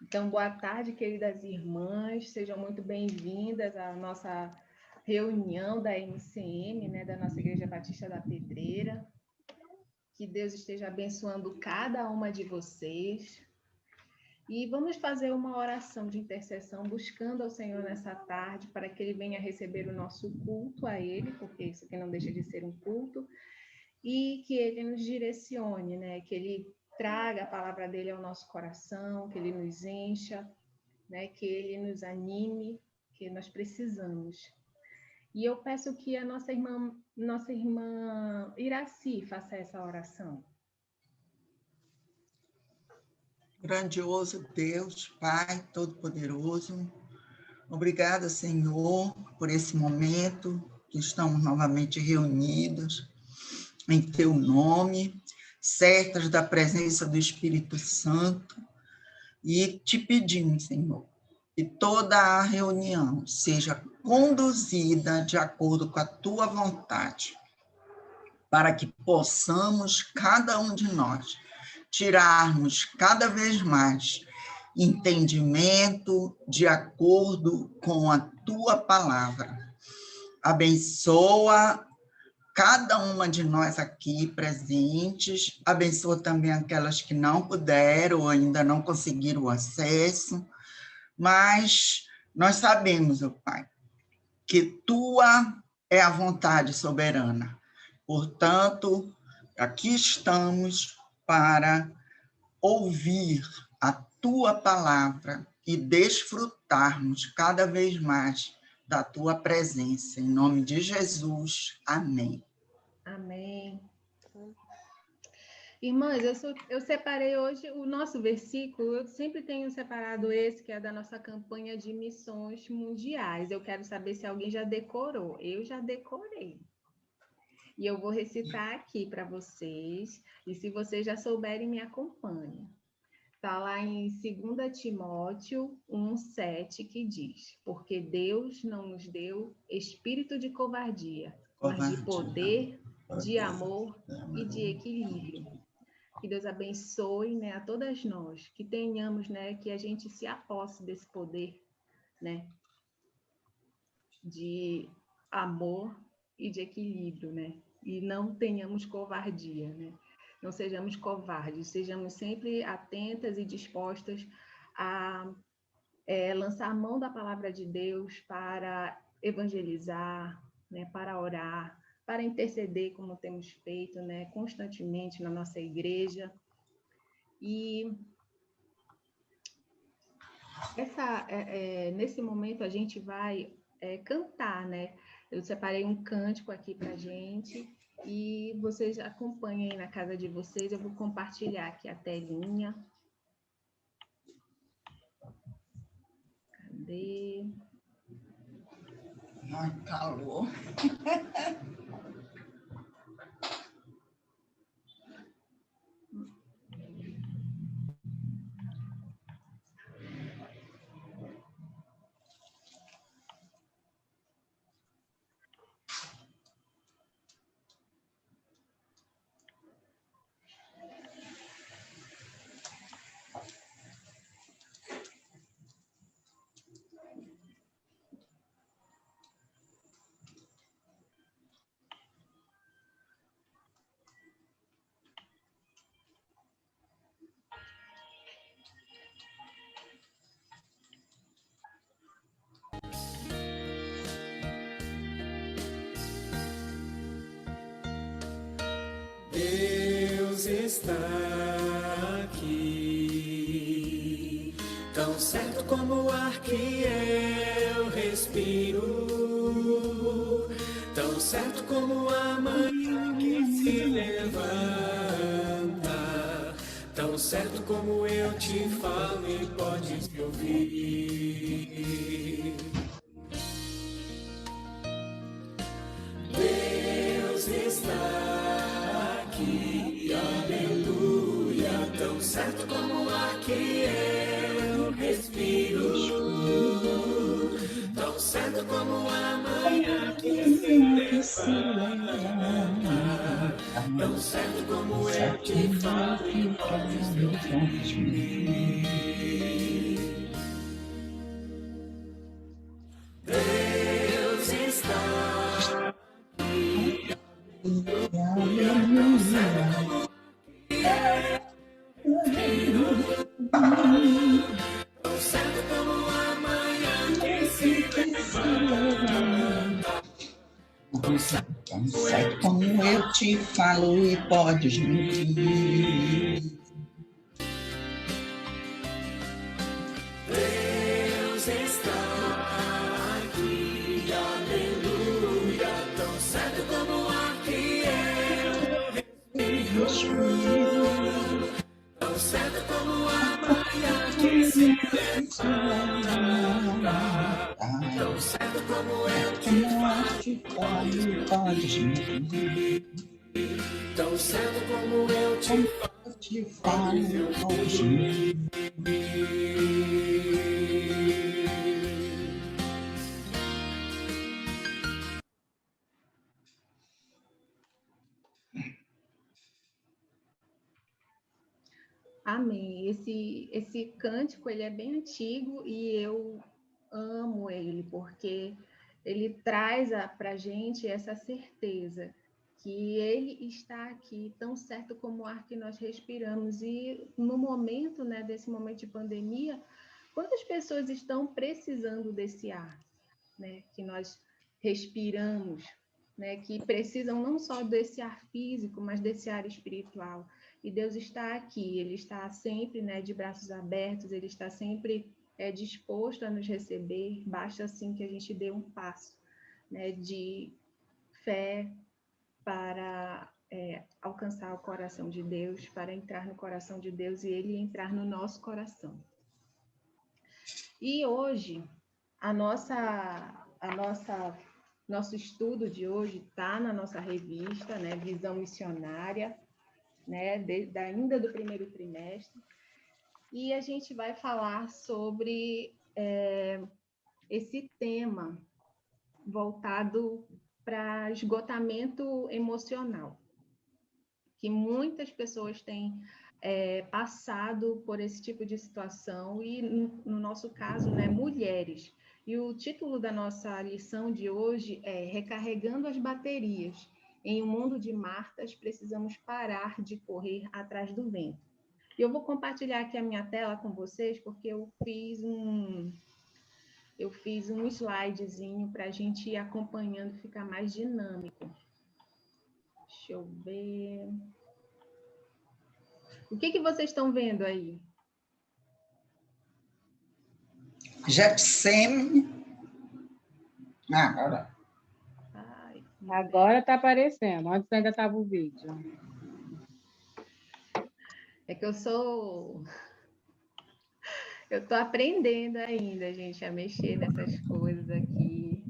Então, boa tarde, queridas irmãs, sejam muito bem-vindas à nossa reunião da MCM, né, da nossa Igreja Batista da Pedreira. Que Deus esteja abençoando cada uma de vocês. E vamos fazer uma oração de intercessão, buscando ao Senhor nessa tarde, para que Ele venha receber o nosso culto a Ele, porque isso aqui não deixa de ser um culto, e que Ele nos direcione, né, que Ele traga a palavra dele ao nosso coração, que Ele nos encha, né, que Ele nos anime, que nós precisamos. E eu peço que a nossa irmã Iraci faça essa oração. Grandioso Deus, Pai Todo-Poderoso, obrigada, Senhor, por esse momento que estamos novamente reunidos em Teu nome, certas da presença do Espírito Santo, e te pedimos, Senhor, que toda a reunião seja conduzida de acordo com a Tua vontade, para que possamos, cada um de nós, tirarmos cada vez mais entendimento de acordo com a Tua palavra. Abençoa cada uma de nós aqui presentes, abençoa também aquelas que não puderam ou ainda não conseguiram o acesso, mas nós sabemos, ó Pai, que Tua é a vontade soberana. Portanto, aqui estamos para ouvir a Tua palavra e desfrutarmos cada vez mais da Tua presença. Em nome de Jesus, amém. Amém. Irmãs, eu separei hoje o nosso versículo, eu sempre tenho separado esse, que é da nossa campanha de missões mundiais. Eu quero saber se alguém já decorou. Eu já decorei. E eu vou recitar aqui para vocês, e se vocês já souberem, me acompanhem. Está lá em 2 Timóteo 1,7, que diz: porque Deus não nos deu espírito de covardia, mas de poder, de amor e de equilíbrio. Que Deus abençoe, né, a todas nós, que tenhamos, né, que a gente se aposse desse poder, né, de amor e de equilíbrio, né, e não tenhamos covardia, né, não sejamos covardes, sejamos sempre atentas e dispostas a lançar mão da palavra de Deus para evangelizar, né, para orar, para interceder, como temos feito, né, constantemente na nossa igreja. E nesse momento a gente vai cantar, né? Eu separei um cântico aqui para a gente e vocês acompanhem na casa de vocês. Eu vou compartilhar aqui a telinha. Cadê? Ai, calor. Deus está aqui, tão certo como o ar que eu respiro, tão certo como a manhã que se levanta, tão certo como eu te falo e podes me ouvir. Deus está aleluia, tão certo como o ar que eu respiro, tão certo como a manhã que se levanta, tão certo como eu te falo e podes me ouvir. tão certo como amanhã que se levanta. Tão certo como eu te falo e podes mentir. Deus está aqui, aleluia, tão certo como o ar que eu respiro, tão certo como amanhã que se levanta, tão certo como eu te falo, Podes mentir. tão certo como eu te Te falo, podes mentir. Amém. Esse cântico, ele é bem antigo e eu amo ele, porque ele traz para a gente essa certeza que ele está aqui, tão certo como o ar que nós respiramos. E no momento, né, desse momento de pandemia, quantas pessoas estão precisando desse ar, né, que nós respiramos, né, que precisam não só desse ar físico, mas desse ar espiritual. E Deus está aqui, Ele está sempre, né, de braços abertos, Ele está sempre disposto a nos receber, basta assim que a gente dê um passo, né, de fé para alcançar o coração de Deus, para entrar no coração de Deus e Ele entrar no nosso coração. E hoje, nosso estudo de hoje está na nossa revista, né, Visão Missionária, né, ainda do primeiro trimestre, e a gente vai falar sobre esse tema voltado para esgotamento emocional, que muitas pessoas têm passado por esse tipo de situação, e no nosso caso, né, mulheres. E o título da nossa lição de hoje é Recarregando as Baterias. Em um mundo de Martas, precisamos parar de correr atrás do vento. E eu vou compartilhar aqui a minha tela com vocês, porque eu fiz um slidezinho para a gente ir acompanhando, ficar mais dinâmico. Deixa eu ver. O que vocês estão vendo aí? Getsêmani. Agora. Agora está aparecendo. Antes ainda estava o vídeo. É que eu estou aprendendo ainda, gente, a mexer nessas coisas aqui.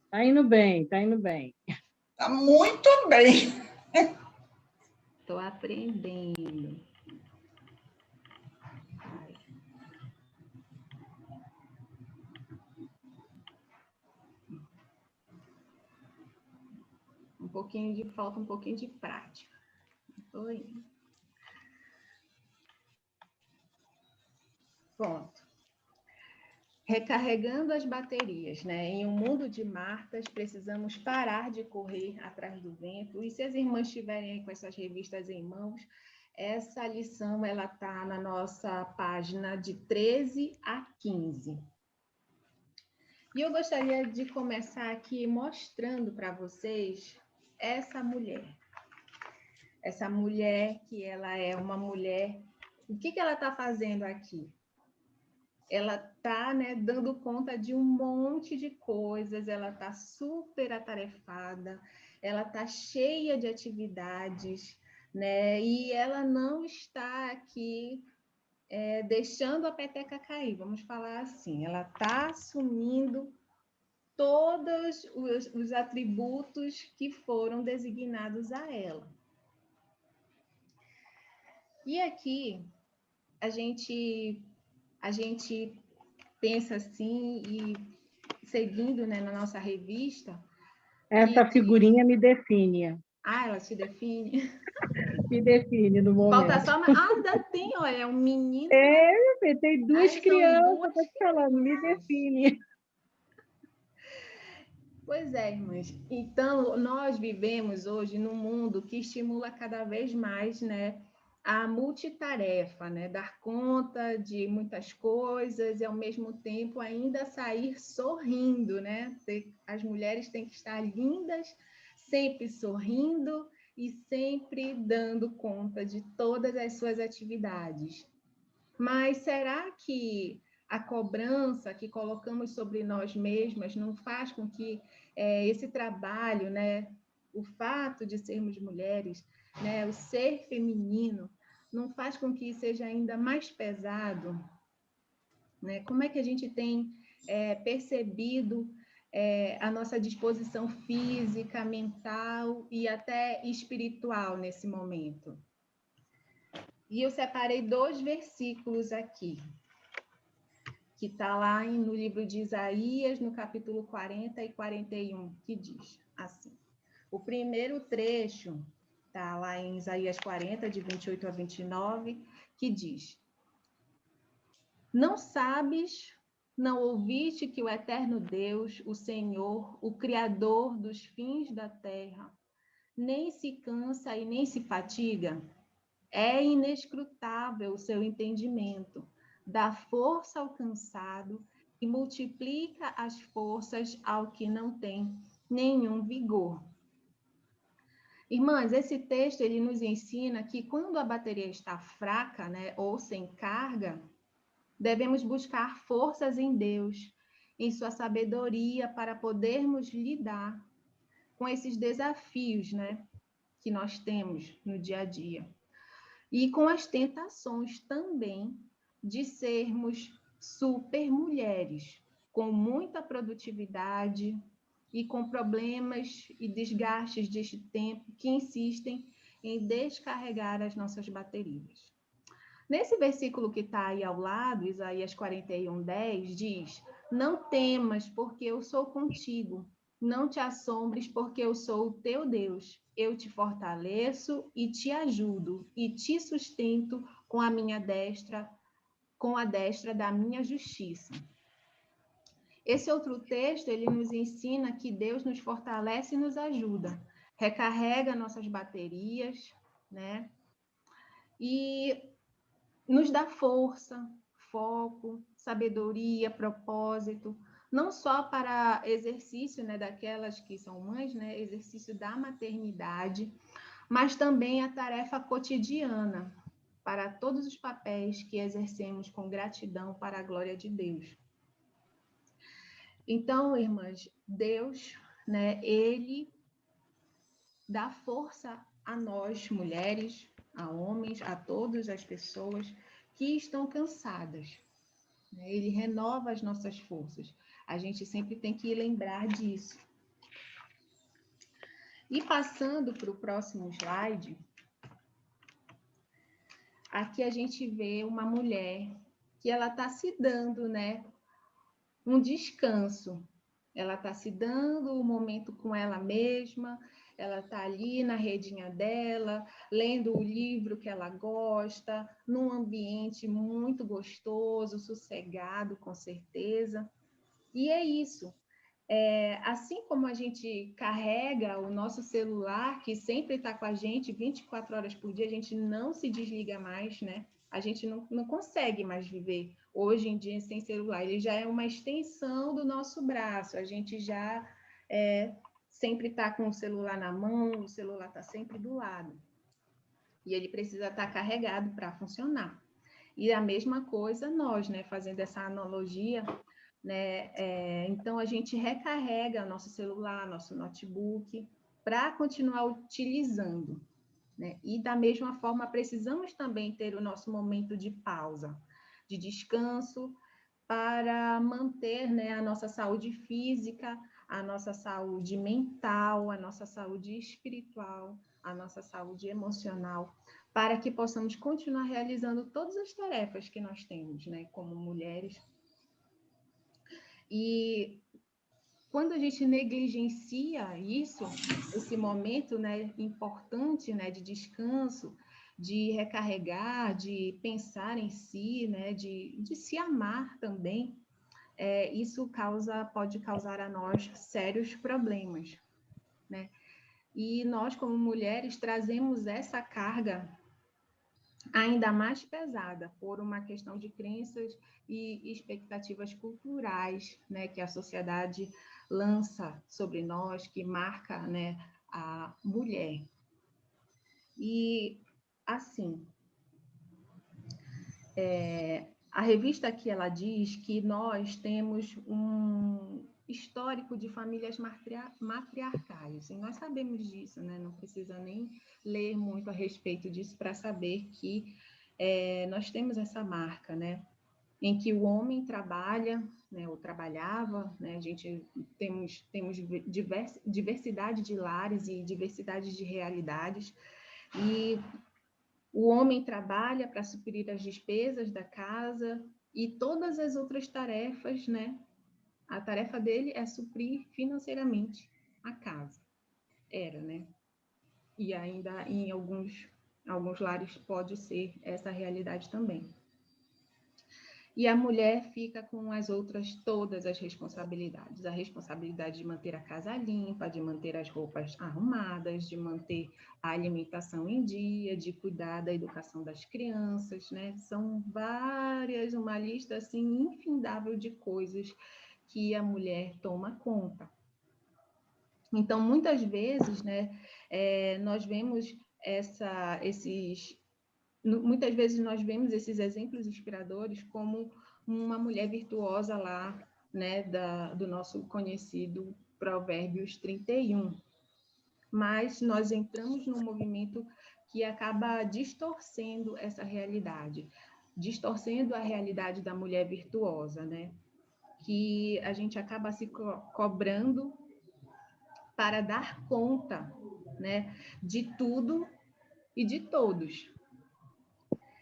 Está indo bem, está indo bem. Está muito bem. Estou aprendendo. Falta um pouquinho de prática. Estou indo. Pronto. Recarregando as baterias, né? Em um mundo de Martas, precisamos parar de correr atrás do vento. E se as irmãs estiverem aí com essas revistas em mãos, essa lição ela está na nossa página de 13 a 15. E eu gostaria de começar aqui mostrando para vocês essa mulher. Essa mulher que ela é uma mulher... O que ela está fazendo aqui? Ela está, né, dando conta de um monte de coisas, ela está super atarefada, ela está cheia de atividades, né? E ela não está aqui deixando a peteca cair, vamos falar assim. Ela está assumindo todos os atributos que foram designados a ela. E aqui a gente pensa assim, e seguindo, né, na nossa revista... Essa figurinha me define. Ah, ela te define? Me define no momento. Falta só... ainda tem, olha, é um menino... Tem duas crianças, estou te falando, me define. Pois é, irmãs. Então, nós vivemos hoje num mundo que estimula cada vez mais, né, a multitarefa, né? Dar conta de muitas coisas e, ao mesmo tempo, ainda sair sorrindo, né? As mulheres têm que estar lindas, sempre sorrindo e sempre dando conta de todas as suas atividades. Mas será que a cobrança que colocamos sobre nós mesmas não faz com que esse trabalho, né? O fato de sermos mulheres, né, o ser feminino, não faz com que seja ainda mais pesado? Né? Como é que a gente tem percebido a nossa disposição física, mental e até espiritual nesse momento? E eu separei 2 versículos aqui, que está lá no livro de Isaías, no capítulo 40 e 41, que diz assim. O primeiro trecho está lá em Isaías 40, de 28 a 29, que diz: Não sabes, não ouviste que o eterno Deus, o Senhor, o Criador dos fins da terra, nem se cansa e nem se fatiga? É inescrutável o seu entendimento, dá força ao cansado e multiplica as forças ao que não tem nenhum vigor. Irmãs, esse texto ele nos ensina que quando a bateria está fraca, né, ou sem carga, devemos buscar forças em Deus, em sua sabedoria, para podermos lidar com esses desafios, né, que nós temos no dia a dia. E com as tentações também de sermos super mulheres, com muita produtividade e com problemas e desgastes deste tempo que insistem em descarregar as nossas baterias. Nesse versículo que está aí ao lado, Isaías 41:10, diz: Não temas, porque eu sou contigo. Não te assombres, porque eu sou o teu Deus. Eu te fortaleço e te ajudo, e te sustento com a minha destra, com a destra da minha justiça. Esse outro texto, ele nos ensina que Deus nos fortalece e nos ajuda, recarrega nossas baterias, né? E nos dá força, foco, sabedoria, propósito, não só para exercício, né, daquelas que são mães, né, exercício da maternidade, mas também a tarefa cotidiana, para todos os papéis que exercemos com gratidão para a glória de Deus. Então, irmãs, Deus, né, ele dá força a nós, mulheres, a homens, a todas as pessoas que estão cansadas. Ele renova as nossas forças. A gente sempre tem que lembrar disso. E passando para o próximo slide, aqui a gente vê uma mulher que ela está se dando, né, um descanso. Ela está se dando um momento com ela mesma, ela está ali na redinha dela, lendo o livro que ela gosta, num ambiente muito gostoso, sossegado, com certeza. E é isso. Assim como a gente carrega o nosso celular, que sempre está com a gente 24 horas por dia, a gente não se desliga mais, né? A gente não consegue mais viver hoje em dia sem celular. Ele já é uma extensão do nosso braço. A gente já sempre está com o celular na mão, o celular está sempre do lado. E ele precisa estar carregado para funcionar. E a mesma coisa nós, né? Fazendo essa analogia, né? Então, a gente recarrega nosso celular, nosso notebook, para continuar utilizando. Né? E, da mesma forma, precisamos também ter o nosso momento de pausa, de descanso, para manter, né, a nossa saúde física, a nossa saúde mental, a nossa saúde espiritual, a nossa saúde emocional, para que possamos continuar realizando todas as tarefas que nós temos, né, como mulheres. E quando a gente negligencia isso, esse momento, né, importante, né, de descanso, de recarregar, de pensar em si, né, de se amar também, isso pode causar a nós sérios problemas, né? E nós, como mulheres, trazemos essa carga ainda mais pesada por uma questão de crenças e expectativas culturais, né, que a sociedade lança sobre nós, que marca, né, a mulher. E, assim, a revista aqui, ela diz que nós temos um histórico de famílias matriarcais, e nós sabemos disso, né? Não precisa nem ler muito a respeito disso para saber que nós temos essa marca, né? Em que o homem trabalha, né, ou trabalhava, né? A gente temos diversidade de lares e diversidade de realidades, e o homem trabalha para suprir as despesas da casa e todas as outras tarefas, né? A tarefa dele é suprir financeiramente a casa. Era, né? E ainda em alguns lares pode ser essa realidade também. E a mulher fica com as outras todas as responsabilidades. A responsabilidade de manter a casa limpa, de manter as roupas arrumadas, de manter a alimentação em dia, de cuidar da educação das crianças, né? São várias, uma lista assim infindável de coisas que a mulher toma conta. Então, muitas vezes, né, nós vemos muitas vezes nós vemos esses exemplos inspiradores como uma mulher virtuosa lá, né, do nosso conhecido Provérbios 31. Mas nós entramos num movimento que acaba distorcendo essa realidade, distorcendo a realidade da mulher virtuosa, né? Que a gente acaba se cobrando para dar conta, né, de tudo e de todos,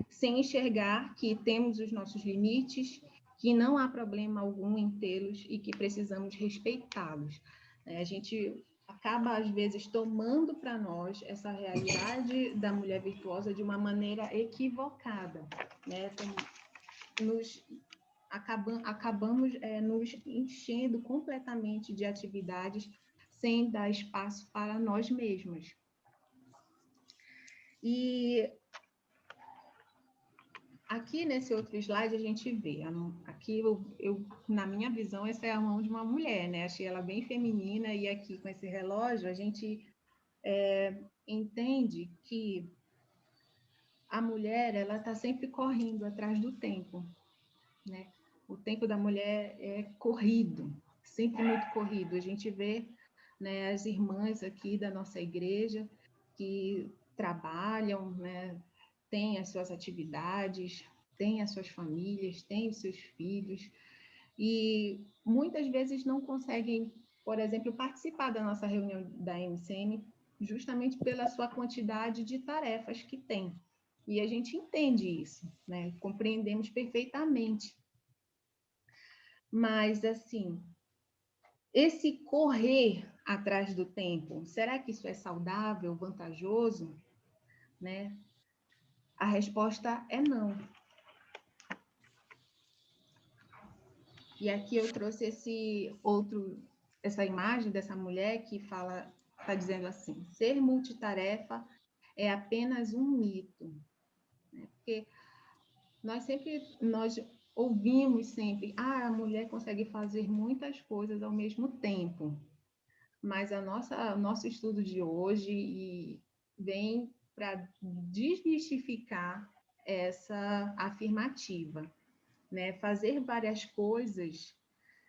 sem enxergar que temos os nossos limites, que não há problema algum em tê-los e que precisamos respeitá-los. A gente acaba, às vezes, tomando para nós essa realidade da mulher virtuosa de uma maneira equivocada, né? Acabamos nos enchendo completamente de atividades sem dar espaço para nós mesmos. E aqui nesse outro slide a gente vê, aqui na minha visão, essa é a mão de uma mulher, né? Achei ela bem feminina, e aqui com esse relógio a gente entende que a mulher, ela está sempre correndo atrás do tempo, né? O tempo da mulher é corrido, sempre muito corrido. A gente vê, né, as irmãs aqui da nossa igreja que trabalham, né, têm as suas atividades, têm as suas famílias, têm os seus filhos, e muitas vezes não conseguem, por exemplo, participar da nossa reunião da MCM justamente pela sua quantidade de tarefas que tem. E a gente entende isso, né? Compreendemos perfeitamente. Mas, assim, esse correr atrás do tempo, será que isso é saudável, vantajoso, né? A resposta é não. E aqui eu trouxe essa imagem dessa mulher que está dizendo assim: ser multitarefa é apenas um mito, né? Porque nós ouvimos sempre, a mulher consegue fazer muitas coisas ao mesmo tempo. Mas o nosso estudo de hoje vem para desmistificar essa afirmativa, né? Fazer várias coisas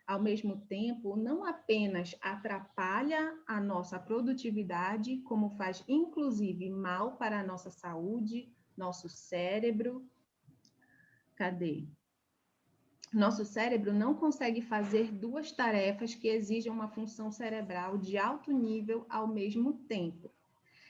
ao mesmo tempo não apenas atrapalha a nossa produtividade, como faz inclusive mal para a nossa saúde, nosso cérebro. Cadê? Nosso cérebro não consegue fazer duas tarefas que exijam uma função cerebral de alto nível ao mesmo tempo.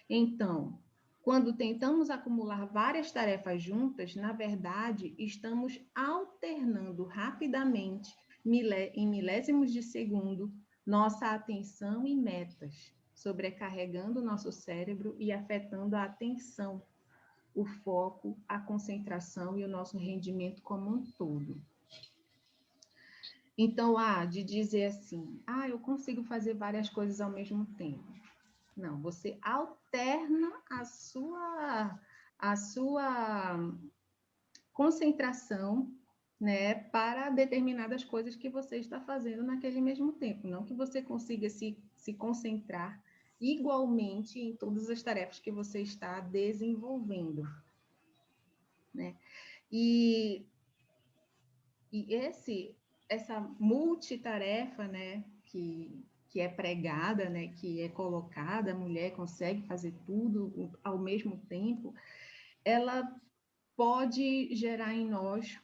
Então, quando tentamos acumular várias tarefas juntas, na verdade, estamos alternando rapidamente, em milésimos de segundo, nossa atenção e metas, sobrecarregando nosso cérebro e afetando a atenção, o foco, a concentração e o nosso rendimento como um todo. Então, de dizer assim, eu consigo fazer várias coisas ao mesmo tempo. Não, você alterna a sua concentração, né, para determinadas coisas que você está fazendo naquele mesmo tempo. Não que você consiga se concentrar igualmente em todas as tarefas que você está desenvolvendo, né? E essa multitarefa, né, que é pregada, né, que é colocada, a mulher consegue fazer tudo ao mesmo tempo, ela pode gerar em nós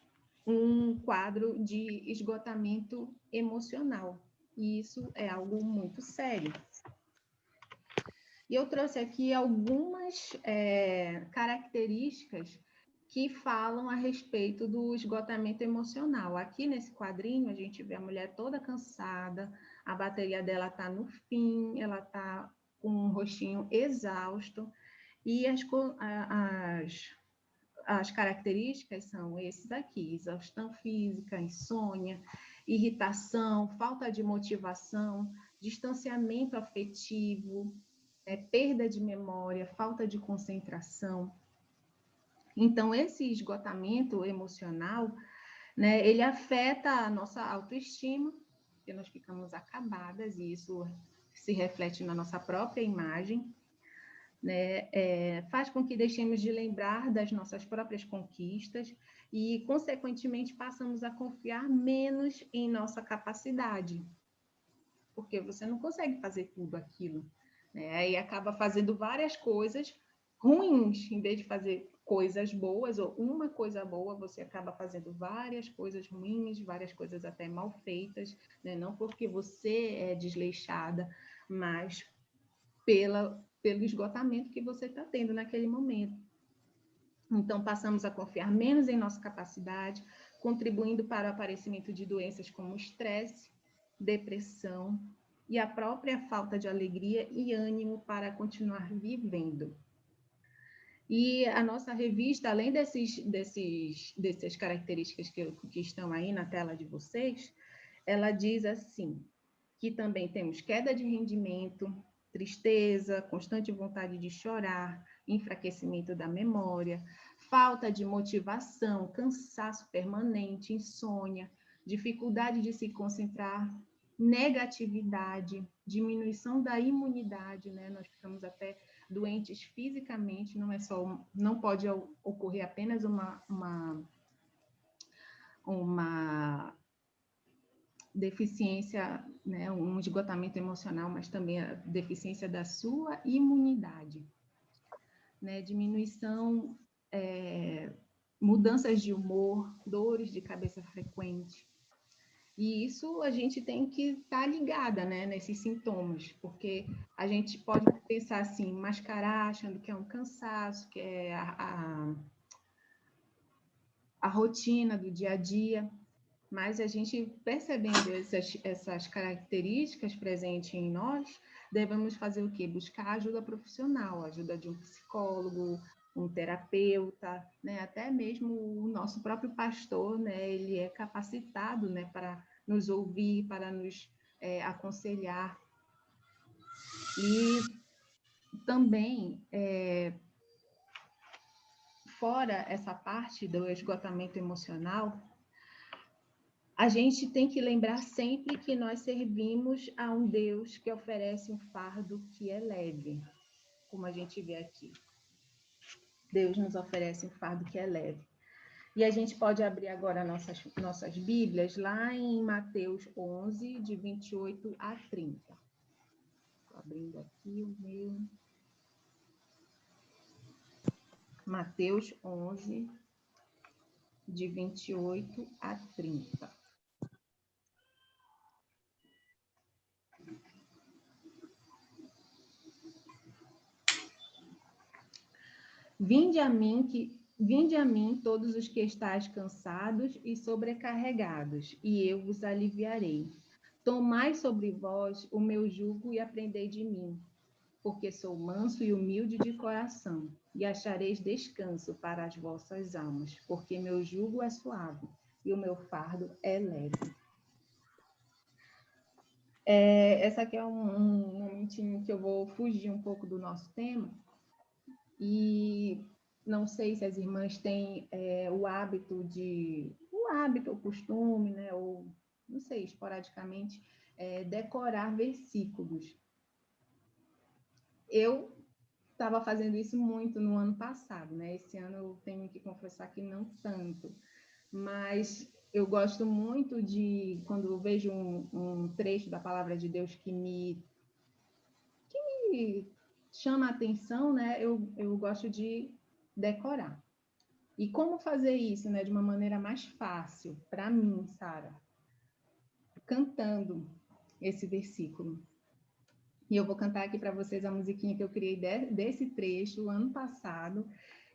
um quadro de esgotamento emocional. E isso é algo muito sério. E eu trouxe aqui algumas características que falam a respeito do esgotamento emocional. Aqui nesse quadrinho, a gente vê a mulher toda cansada, a bateria dela está no fim, ela está com um rostinho exausto, e as características são esses aqui: exaustão física, insônia, irritação, falta de motivação, distanciamento afetivo, perda de memória, falta de concentração. Então, esse esgotamento emocional, né, ele afeta a nossa autoestima, porque nós ficamos acabadas, e isso se reflete na nossa própria imagem, né? Faz com que deixemos de lembrar das nossas próprias conquistas e, consequentemente, passamos a confiar menos em nossa capacidade, porque você não consegue fazer tudo aquilo, né? E acaba fazendo várias coisas ruins, em vez de fazer coisas boas, ou uma coisa boa, você acaba fazendo várias coisas ruins, várias coisas até mal feitas, né? Não porque você é desleixada, mas pelo esgotamento que você está tendo naquele momento. Então, passamos a confiar menos em nossa capacidade, contribuindo para o aparecimento de doenças como estresse, depressão e a própria falta de alegria e ânimo para continuar vivendo. E a nossa revista, além dessas características que estão aí na tela de vocês, ela diz assim, que também temos queda de rendimento, tristeza, constante vontade de chorar, enfraquecimento da memória, falta de motivação, cansaço permanente, insônia, dificuldade de se concentrar, negatividade, diminuição da imunidade, né? Nós ficamos até doentes fisicamente, não pode ocorrer apenas uma deficiência, né, um esgotamento emocional, mas também a deficiência da sua imunidade, né, diminuição, mudanças de humor, dores de cabeça frequente. E isso a gente tem que estar ligada, né, nesses sintomas, porque a gente pode pensar assim, mascarar, achando que é um cansaço, que é a rotina do dia a dia. Mas a gente, percebendo essas características presentes em nós, devemos fazer o quê? Buscar ajuda profissional, ajuda de um psicólogo, um terapeuta, né? Até mesmo o nosso próprio pastor, né? Ele é capacitado, né? Para nos ouvir, para nos aconselhar. E também, fora essa parte do esgotamento emocional, a gente tem que lembrar sempre que nós servimos a um Deus que oferece um fardo que é leve, como a gente vê aqui. Deus nos oferece um fardo que é leve. E a gente pode abrir agora nossas Bíblias lá em Mateus 11, de 28 a 30. Estou abrindo aqui o meu. Mateus 11, de 28 a 30. Vinde a mim todos os que estáis cansados e sobrecarregados, e eu vos aliviarei. Tomai sobre vós o meu jugo e aprendei de mim, porque sou manso e humilde de coração, e achareis descanso para as vossas almas, porque meu jugo é suave e o meu fardo é leve. Essa aqui é um momentinho que eu vou fugir um pouco do nosso tema, e não sei se as irmãs têm o hábito, o costume, né? Ou, não sei, esporadicamente, decorar versículos. Eu estava fazendo isso muito no ano passado, né? Esse ano eu tenho que confessar que não tanto. Mas eu gosto muito de, quando eu vejo um trecho da palavra de Deus que me chama a atenção, né? Eu gosto de decorar. E como fazer isso, né, de uma maneira mais fácil para mim, Sara? Cantando esse versículo. E eu vou cantar aqui para vocês a musiquinha que eu criei desse trecho ano passado.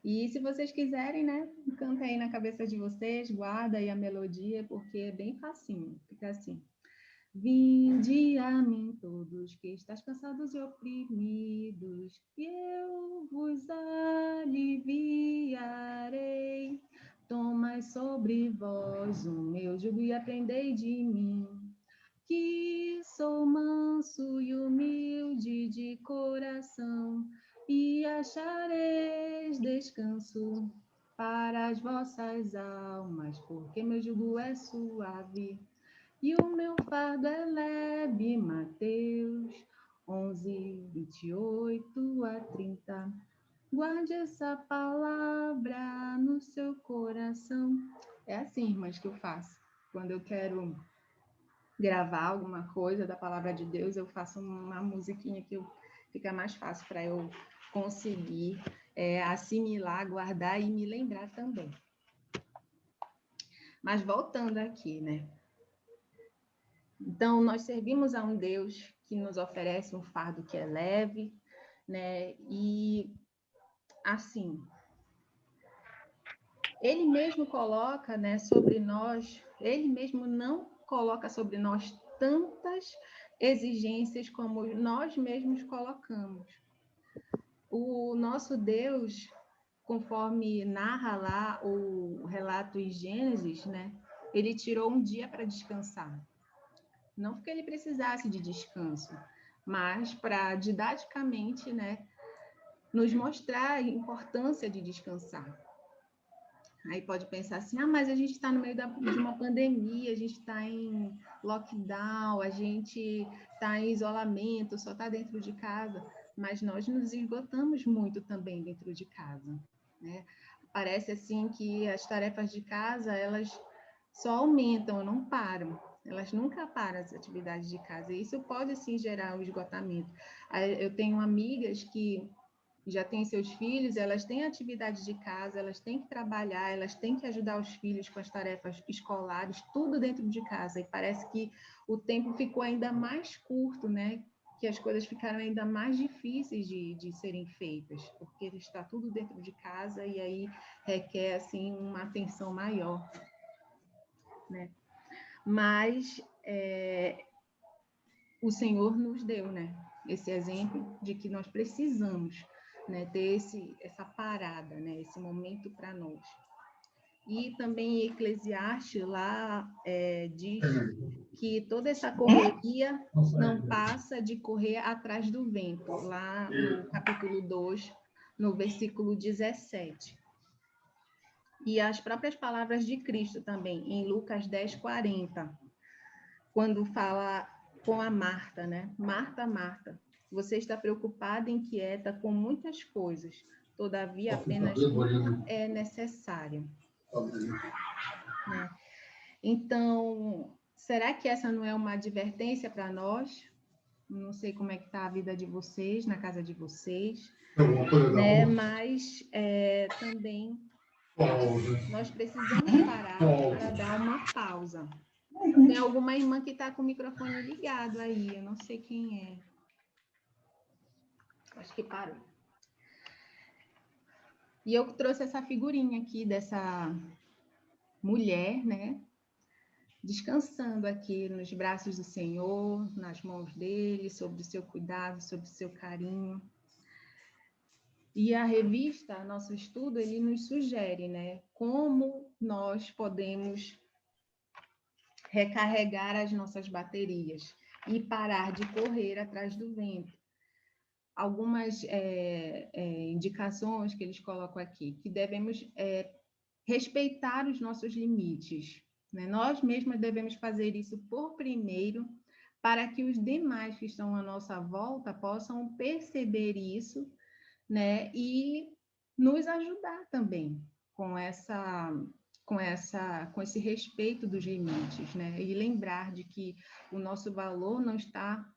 E se vocês quiserem, né, canta aí na cabeça de vocês, guarda aí a melodia, porque é bem facinho. Fica assim. Vinde a mim todos que estáis cansados e oprimidos, e eu vos aliviarei. Tomai sobre vós o meu jugo e aprendei de mim, que sou manso e humilde de coração, e achareis descanso para as vossas almas, porque meu jugo é suave e o meu fardo é leve. Mateus 11, 28 a 30. Guarde essa palavra no seu coração. É assim, irmãs, que eu faço. Quando eu quero gravar alguma coisa da palavra de Deus, eu faço uma musiquinha que fica mais fácil para eu conseguir assimilar, guardar e me lembrar também. Mas voltando aqui, né? Então, nós servimos a um Deus que nos oferece um fardo que é leve, né? E, assim, Ele mesmo coloca, né, sobre nós, Ele mesmo não coloca sobre nós tantas exigências como nós mesmos colocamos. O nosso Deus, conforme narra lá o relato em Gênesis, né? Ele tirou um dia para descansar. Não porque ele precisasse de descanso, mas para didaticamente, né, nos mostrar a importância de descansar. Aí pode pensar assim, mas a gente está no meio de uma pandemia, a gente está em lockdown, a gente está em isolamento, só está dentro de casa, mas nós nos esgotamos muito também dentro de casa, né? Parece assim que as tarefas de casa, elas só aumentam, não param. Elas nunca param as atividades de casa. E isso pode, sim, gerar um esgotamento. Eu tenho amigas que já têm seus filhos, elas têm atividade de casa, elas têm que trabalhar, elas têm que ajudar os filhos com as tarefas escolares, tudo dentro de casa. E parece que o tempo ficou ainda mais curto, né? Que as coisas ficaram ainda mais difíceis de serem feitas, porque está tudo dentro de casa e aí requer, assim, uma atenção maior, né? Mas o Senhor nos deu, né, esse exemplo de que nós precisamos, né, ter essa parada, né, esse momento para nós. E também em Eclesiastes lá diz que toda essa correria não passa de correr atrás do vento, lá no capítulo 2, no versículo 17. E as próprias palavras de Cristo também, em Lucas 10, 40, quando fala com a Marta, né? Marta, Marta, você está preocupada e inquieta com muitas coisas, todavia apenas uma é necessária. Né? Então, será que essa não é uma advertência para nós? Não sei como é que está a vida de vocês, na casa de vocês, né? Mas também nós precisamos parar para dar uma pausa. Tem alguma irmã que está com o microfone ligado aí, eu não sei quem é. Acho que parou. E eu trouxe essa figurinha aqui dessa mulher, né? Descansando aqui nos braços do Senhor, nas mãos dele, sob o seu cuidado, sob o seu carinho. E a revista, nosso estudo, ele nos sugere, né? Como nós podemos recarregar as nossas baterias e parar de correr atrás do vento. algumas indicações que eles colocam aqui, que devemos respeitar os nossos limites, né? Nós mesmos devemos fazer isso por primeiro, para que os demais que estão à nossa volta possam perceber isso, né? E nos ajudar também com esse respeito dos limites, né? E lembrar de que o nosso valor não está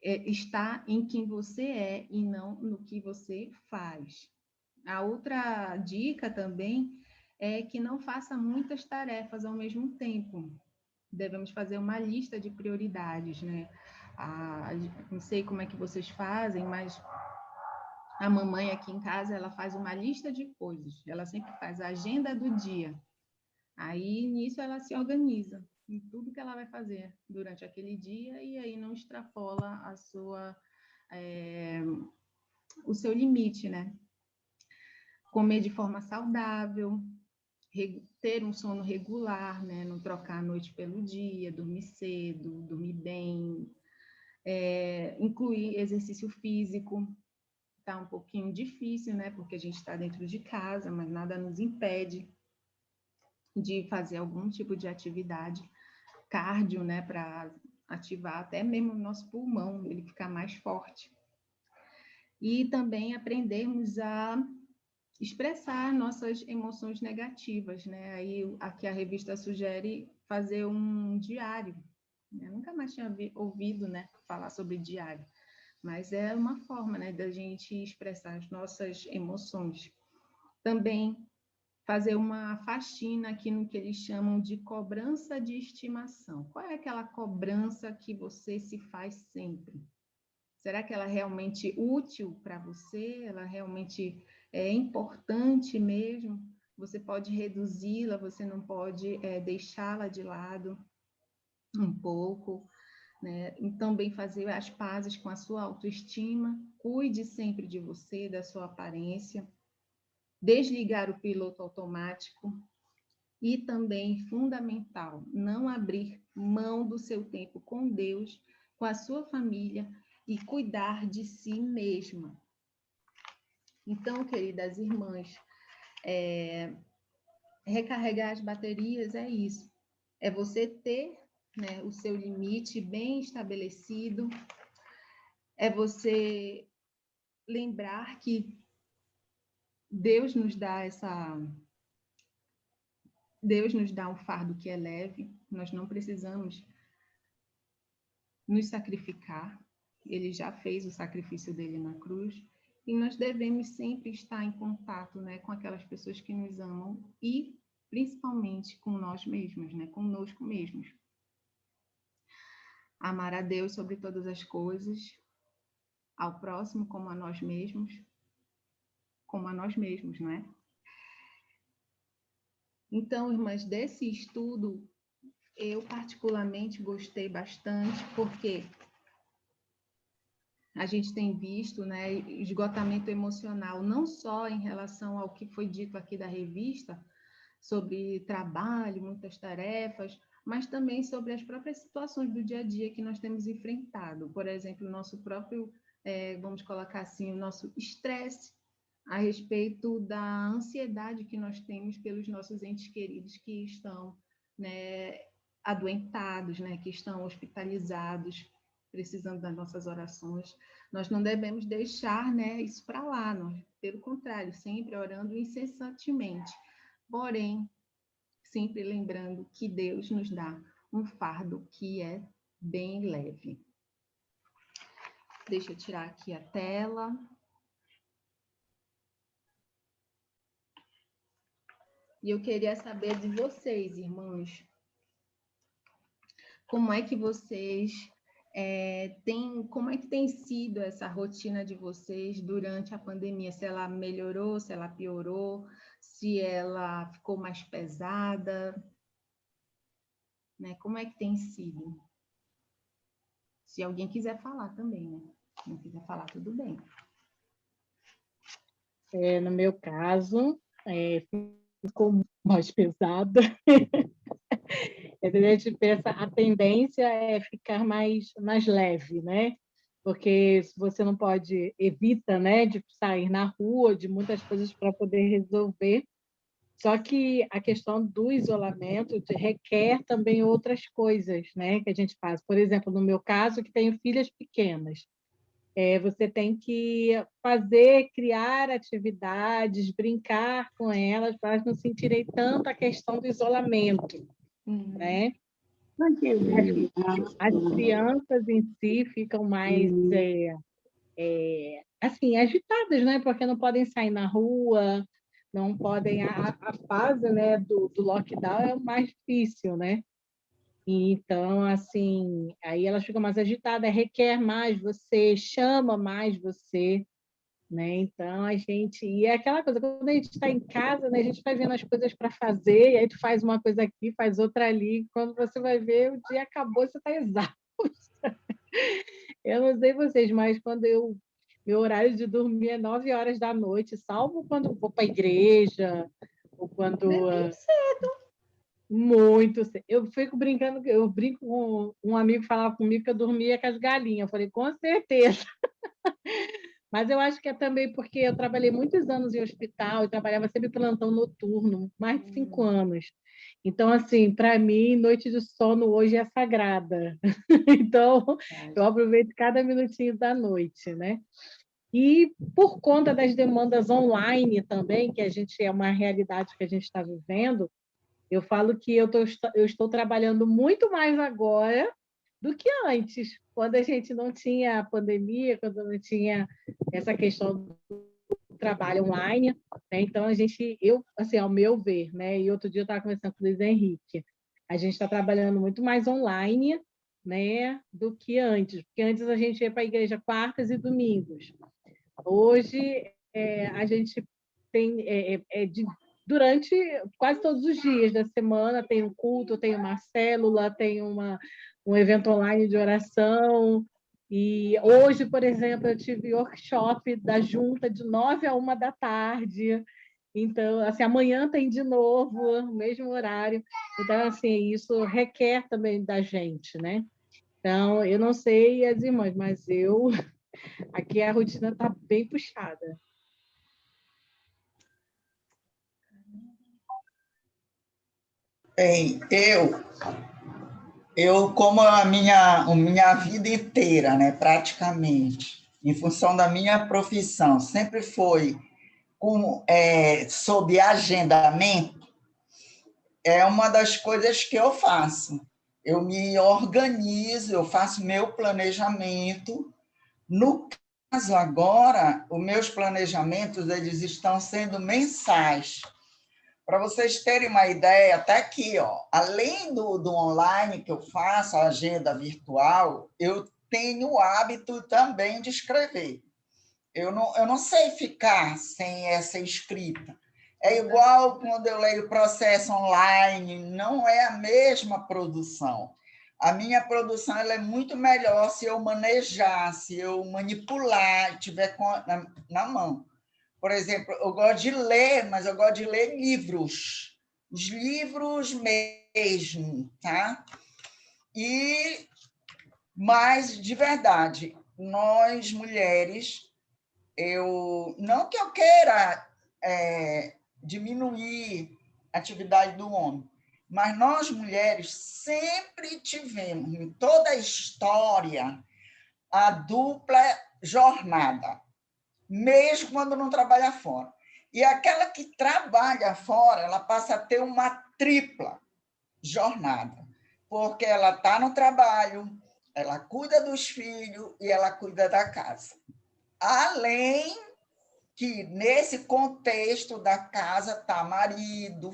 está em quem você é e não no que você faz. A outra dica também é que não faça muitas tarefas ao mesmo tempo. Devemos fazer uma lista de prioridades, né? Não sei como é que vocês fazem, mas a mamãe aqui em casa, ela faz uma lista de coisas. Ela sempre faz a agenda do dia. Aí, nisso, ela se organiza em tudo que ela vai fazer durante aquele dia e aí não extrapola o seu limite, né? Comer de forma saudável, ter um sono regular, né? Não trocar a noite pelo dia, dormir cedo, dormir bem, incluir exercício físico. Está um pouquinho difícil, né? Porque a gente está dentro de casa, mas nada nos impede de fazer algum tipo de atividade cardio, né? Para ativar até mesmo o nosso pulmão, ele ficar mais forte. E também aprendermos a expressar nossas emoções negativas, né? Aí aqui a revista sugere fazer um diário. Eu nunca mais tinha ouvido, né, falar sobre diário, mas é uma forma, né, da gente expressar as nossas emoções. Também fazer uma faxina aqui no que eles chamam de cobrança de estimação. Qual é aquela cobrança que você se faz sempre? Será que ela é realmente útil para você? Ela realmente é importante mesmo? Você pode reduzi-la, você não pode deixá-la de lado um pouco, né? E também fazer as pazes com a sua autoestima. Cuide sempre de você, da sua aparência. Desligar o piloto automático. E também, fundamental, não abrir mão do seu tempo com Deus, com a sua família, e cuidar de si mesma. Então, queridas irmãs, recarregar as baterias é isso. É você ter, né, o seu limite bem estabelecido. É você lembrar que Deus nos dá um fardo que é leve. Nós não precisamos nos sacrificar. Ele já fez o sacrifício dele na cruz, e nós devemos sempre estar em contato, né, com aquelas pessoas que nos amam e principalmente com nós mesmos, né, conosco mesmos. Amar a Deus sobre todas as coisas, ao próximo como a nós mesmos, não é? Então, irmãs, desse estudo, eu particularmente gostei bastante, porque a gente tem visto, né, esgotamento emocional, não só em relação ao que foi dito aqui da revista, sobre trabalho, muitas tarefas, mas também sobre as próprias situações do dia a dia que nós temos enfrentado. Por exemplo, o nosso próprio, vamos colocar assim, o nosso estresse a respeito da ansiedade que nós temos pelos nossos entes queridos que estão, né, adoentados, né, que estão hospitalizados, precisando das nossas orações. Nós não devemos deixar, né, isso para lá, nós, pelo contrário, sempre orando incessantemente. Porém, sempre lembrando que Deus nos dá um fardo que é bem leve. Deixa eu tirar aqui a tela. E eu queria saber de vocês, irmãos, como é que vocês como é que tem sido essa rotina de vocês durante a pandemia? Se ela melhorou, se ela piorou, se ela ficou mais pesada, né? Como é que tem sido? Se alguém quiser falar também, né? Se não quiser falar, tudo bem. No meu caso, ficou mais pesada. A gente pensa, a tendência é ficar mais leve, né? porque se você não pode, evita, né, de sair na rua, de muitas coisas para poder resolver. Só que a questão do isolamento requer também outras coisas, né, que a gente faz. Por exemplo, no meu caso, que tenho filhas pequenas, você tem que fazer, criar atividades, brincar com elas, para elas não sentirem tanto a questão do isolamento, né? As crianças em si ficam mais assim, agitadas, né? Porque não podem sair na rua, não podem. A fase, né, do lockdown é o mais difícil, né? Então, assim, aí elas ficam mais agitadas, requer mais você, chama mais você, né? Então, a gente... E é aquela coisa, quando a gente está em casa, né, a gente vai vendo as coisas para fazer, e aí tu faz uma coisa aqui, faz outra ali, quando você vai ver, o dia acabou, você está exausto. Eu não sei vocês, mas quando meu horário de dormir é 9 horas da noite, salvo quando vou para a igreja, ou quando... Bem cedo. Muito. Eu fico brincando, eu brinco com um amigo que falava comigo que eu dormia com as galinhas. Eu falei, com certeza. Mas eu acho que é também porque eu trabalhei muitos anos em hospital, eu trabalhava sempre plantão noturno, mais de 5 anos. Então, assim, para mim, noite de sono hoje é sagrada. Então, eu aproveito cada minutinho da noite, né? E por conta das demandas online também, que a gente é uma realidade que a gente está vivendo, eu falo que eu estou trabalhando muito mais agora do que antes, quando a gente não tinha a pandemia, quando não tinha essa questão do trabalho online, né? Então eu, assim, ao meu ver, né? E outro dia eu estava conversando com o Luiz Henrique, a gente está trabalhando muito mais online, né? Do que antes, porque antes a gente ia para a igreja quartas e domingos. Hoje a gente tem durante quase todos os dias da semana tem um culto, tem uma célula, tem um evento online de oração. E hoje, por exemplo, eu tive workshop da junta de 9 a 1 da tarde. Então, assim, amanhã tem de novo, o mesmo horário. Então, assim, isso requer também da gente, né? Então, eu não sei as irmãs, mas aqui a rotina está bem puxada. Bem, eu como a minha vida inteira, né, praticamente, em função da minha profissão, sempre foi sob agendamento, é uma das coisas que eu faço. Eu me organizo, eu faço meu planejamento. No caso agora, os meus planejamentos eles estão sendo mensais. Para vocês terem uma ideia, até aqui, ó, além do online que eu faço, a agenda virtual, eu tenho o hábito também de escrever. Eu não sei ficar sem essa escrita. É igual quando eu leio processo online, não é a mesma produção. A minha produção ela é muito melhor se eu manejar, se eu manipular, tiver na mão. Por exemplo, eu gosto de ler, mas eu gosto de ler livros. Os livros mesmo, tá? Mas, de verdade, nós, mulheres, não que eu queira diminuir a atividade do homem, mas nós, mulheres, sempre tivemos, em toda a história, a dupla jornada, mesmo quando não trabalha fora. E aquela que trabalha fora, ela passa a ter uma tripla jornada, porque ela está no trabalho, ela cuida dos filhos e ela cuida da casa. Além que, nesse contexto da casa, está marido,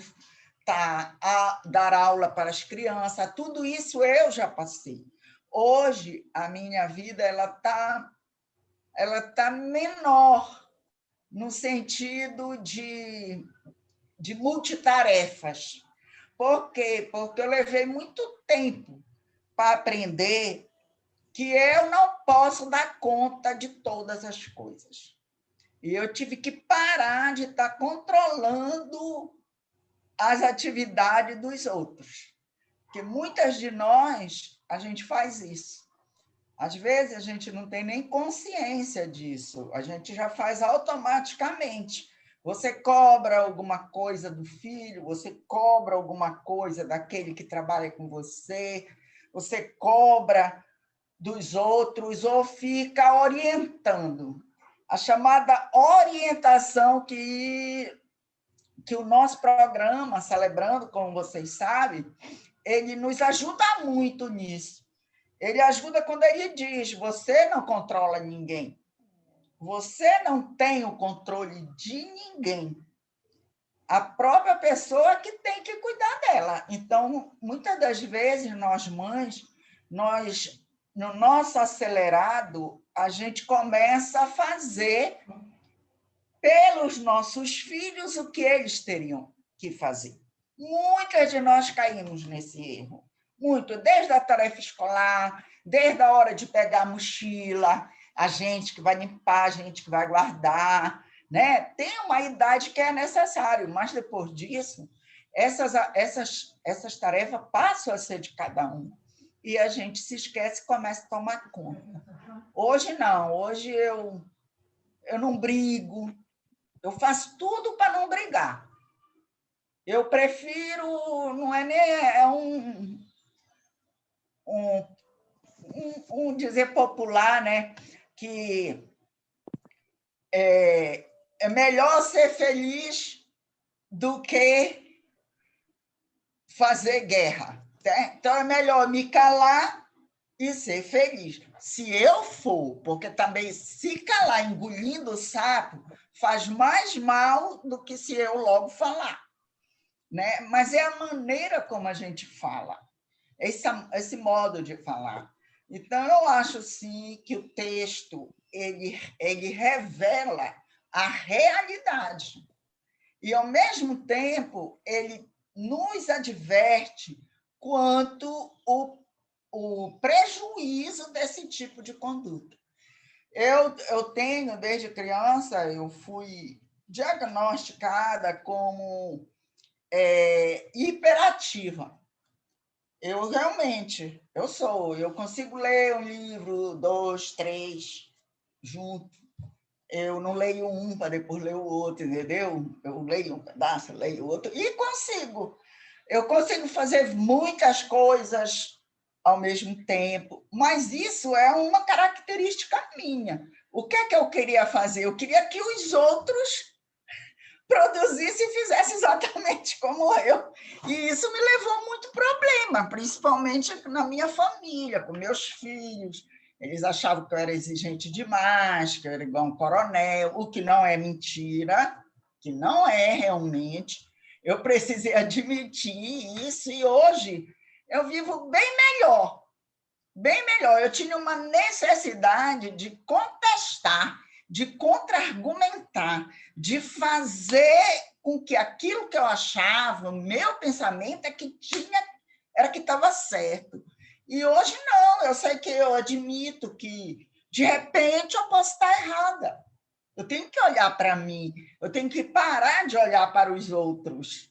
está a dar aula para as crianças, tudo isso eu já passei. Hoje, a minha vida ela tá menor, no sentido de multitarefas. Por quê? Porque eu levei muito tempo para aprender que eu não posso dar conta de todas as coisas. E eu tive que parar de estar controlando as atividades dos outros. Porque muitas de nós, a gente faz isso. Às vezes a gente não tem nem consciência disso, a gente já faz automaticamente. Você cobra alguma coisa do filho, você cobra alguma coisa daquele que trabalha com você, você cobra dos outros ou fica orientando. A chamada orientação que o nosso programa, Celebrando, como vocês sabem, ele nos ajuda muito nisso. Ele ajuda quando ele diz: você não controla ninguém, você não tem o controle de ninguém. A própria pessoa que tem que cuidar dela. Então, muitas das vezes, nós mães, no nosso acelerado, a gente começa a fazer pelos nossos filhos o que eles teriam que fazer. Muitas de nós caímos nesse erro. Muito, desde a tarefa escolar, desde a hora de pegar a mochila, a gente que vai limpar, a gente que vai guardar, né? Tem uma idade que é necessário, mas depois disso, essas tarefas passam a ser de cada um. E a gente se esquece e começa a tomar conta. Hoje não, hoje eu não brigo, eu faço tudo para não brigar. Eu prefiro, não é nem um dizer popular, né? Que é melhor ser feliz do que fazer guerra. Tá? Então, é melhor me calar e ser feliz. Se eu for, porque também se calar engolindo o sapo faz mais mal do que se eu logo falar. Né? Mas é a maneira como a gente fala, esse modo de falar. Então, eu acho, sim, que o texto ele revela a realidade e, ao mesmo tempo, ele nos adverte quanto o prejuízo desse tipo de conduta. Eu tenho, desde criança, eu fui diagnosticada como hiperativa. Eu realmente, eu consigo ler um livro, 2, 3, junto. Eu não leio um para depois ler o outro, entendeu? Eu leio um pedaço, leio outro, e consigo. Eu consigo fazer muitas coisas ao mesmo tempo, mas isso é uma característica minha. O que é que eu queria fazer? Eu queria que os outros produzisse e fizesse exatamente como eu. E isso me levou muito problema, principalmente na minha família, com meus filhos. Eles achavam que eu era exigente demais, que eu era igual um coronel, o que não é mentira, que não é realmente. Eu precisei admitir isso e hoje eu vivo bem melhor, bem melhor. Eu tinha uma necessidade de contestar, de contra-argumentar, de fazer com que aquilo que eu achava, o meu pensamento era que estava certo. E hoje não, eu sei que eu admito que, de repente, eu posso estar errada. Eu tenho que olhar para mim, eu tenho que parar de olhar para os outros.